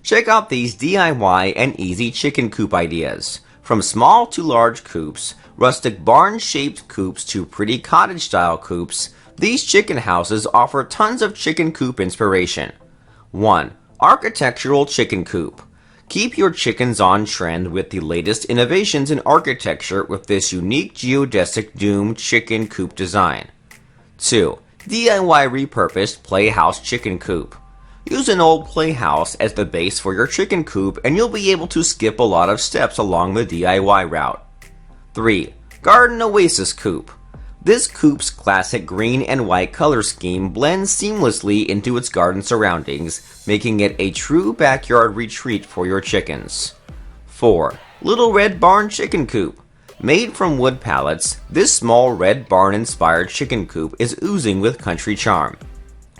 Check out these DIY and easy chicken coop ideas. From small to large coops, rustic barn-shaped coops to pretty cottage-style coops, these chicken houses offer tons of chicken coop inspiration. 1. Architectural chicken coop. Keep your chickens on trend with the latest innovations in architecture with this unique geodesic dome chicken coop design. 2. DIY repurposed playhouse chicken coop. Use an old playhouse as the base for your chicken coop and you'll be able to skip a lot of steps along the DIY route. 3. Garden Oasis coop. This coop's classic green and white color scheme blends seamlessly into its garden surroundings, making it a true backyard retreat for your chickens. 4. Little Red Barn chicken coop. Made from wood pallets, this small red barn-inspired chicken coop is oozing with country charm.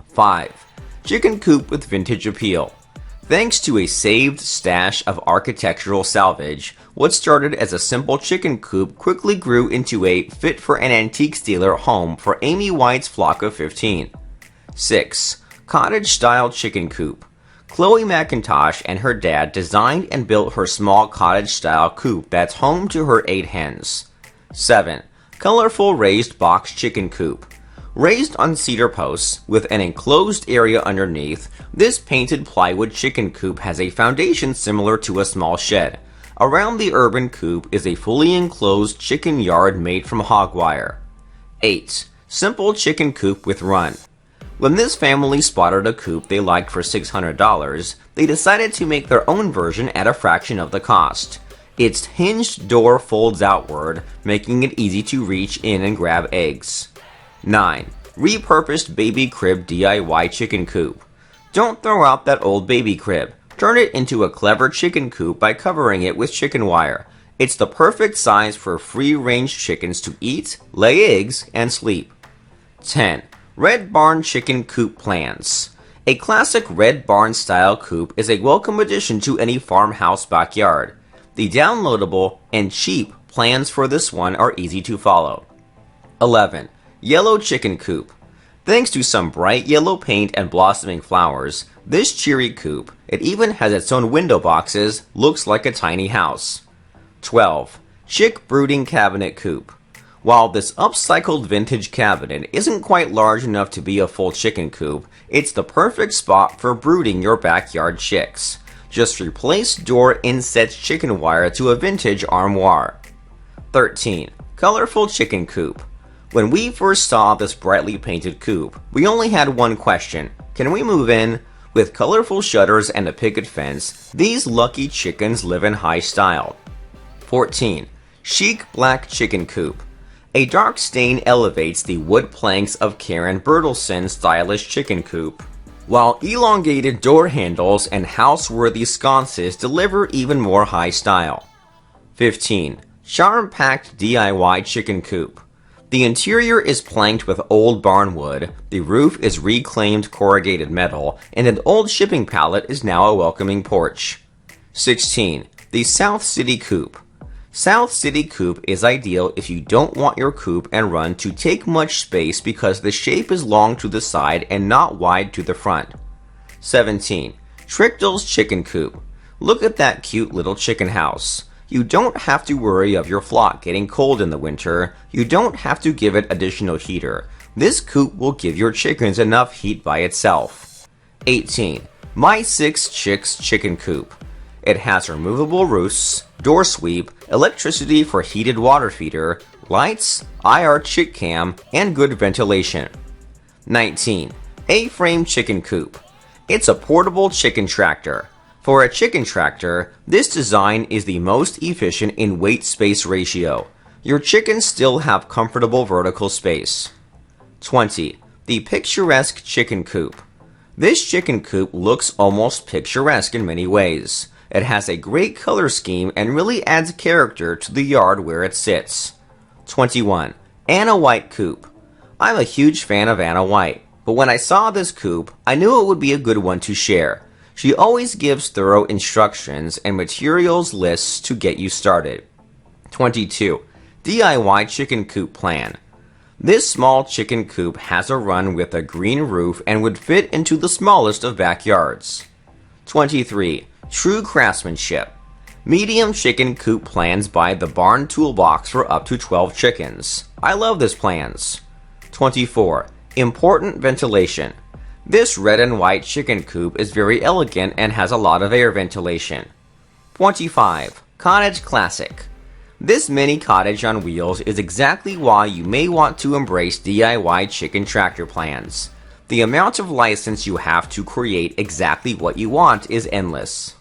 5. Chicken coop with vintage appeal. Thanks to a saved stash of architectural salvage, what started as a simple chicken coop quickly grew into a fit-for-an-antique-stealer home for Amy White's flock of 15. 6. Cottage-style chicken coop. Chloe McIntosh and her dad designed and built her small cottage-style coop that's home to her 8 hens. 7. Colorful raised box chicken coop. Raised on cedar posts, with an enclosed area underneath, this painted plywood chicken coop has a foundation similar to a small shed. Around the urban coop is a fully enclosed chicken yard made from hog wire. 8. Simple chicken coop with run. When this family spotted a coop they liked for $600, they decided to make their own version at a fraction of the cost. Its hinged door folds outward, making it easy to reach in and grab eggs. 9. Repurposed baby crib DIY chicken coop. Don't throw out that old baby crib. Turn it into a clever chicken coop by covering it with chicken wire. It's the perfect size for free-range chickens to eat, lay eggs, and sleep. 10. Red Barn chicken coop plans. A classic red barn style coop is a welcome addition to any farmhouse backyard. The downloadable and cheap plans for this one are easy to follow. 11. Yellow chicken coop. Thanks to some bright yellow paint and blossoming flowers, this cheery coop, it even has its own window boxes, looks like a tiny house. 12. Chick brooding cabinet coop. While this upcycled vintage cabinet isn't quite large enough to be a full chicken coop, it's the perfect spot for brooding your backyard chicks. Just replace door inset chicken wire to a vintage armoire. 13. Colorful chicken coop. When we first saw this brightly painted coop, we only had one question: can we move in? With colorful shutters and a picket fence, these lucky chickens live in high style. 14. Chic black chicken coop. A dark stain elevates the wood planks of Karen Bertelson's stylish chicken coop, while elongated door handles and house-worthy sconces deliver even more high style. 15. Charm-packed DIY chicken coop. The interior is planked with old barn wood, the roof is reclaimed corrugated metal, and an old shipping pallet is now a welcoming porch. 16. The South City Coop. South City Coop is ideal if you don't want your coop and run to take much space because the shape is long to the side and not wide to the front. 17. Trickdale's Chicken Coop. Look at that cute little chicken house. You don't have to worry of your flock getting cold in the winter. You don't have to give it additional heater. This coop will give your chickens enough heat by itself. 18. My 6 Chicks Chicken Coop. It has removable roofs, door sweep, electricity for heated water feeder, lights, IR chick cam, and good ventilation. 19. A-frame chicken coop. It's a portable chicken tractor. For a chicken tractor, this design is the most efficient in weight-space ratio. Your chickens still have comfortable vertical space. 20. The Picturesque chicken coop. This chicken coop looks almost picturesque in many ways. It has a great color scheme and really adds character to the yard where it sits. 21. Anna White coop. I'm a huge fan of Anna White, but when I saw this coop, I knew it would be a good one to share. She always gives thorough instructions and materials lists to get you started. 22. DIY chicken coop plan. This small chicken coop has a run with a green roof and would fit into the smallest of backyards. 23. True craftsmanship. Medium chicken coop plans by the Barn Toolbox for up to 12 chickens. I love this plans. 24. Important ventilation. This red and white chicken coop is very elegant and has a lot of air ventilation. 25. Cottage Classic. This mini cottage on wheels is exactly why you may want to embrace DIY chicken tractor plans. The amount of license you have to create exactly what you want is endless.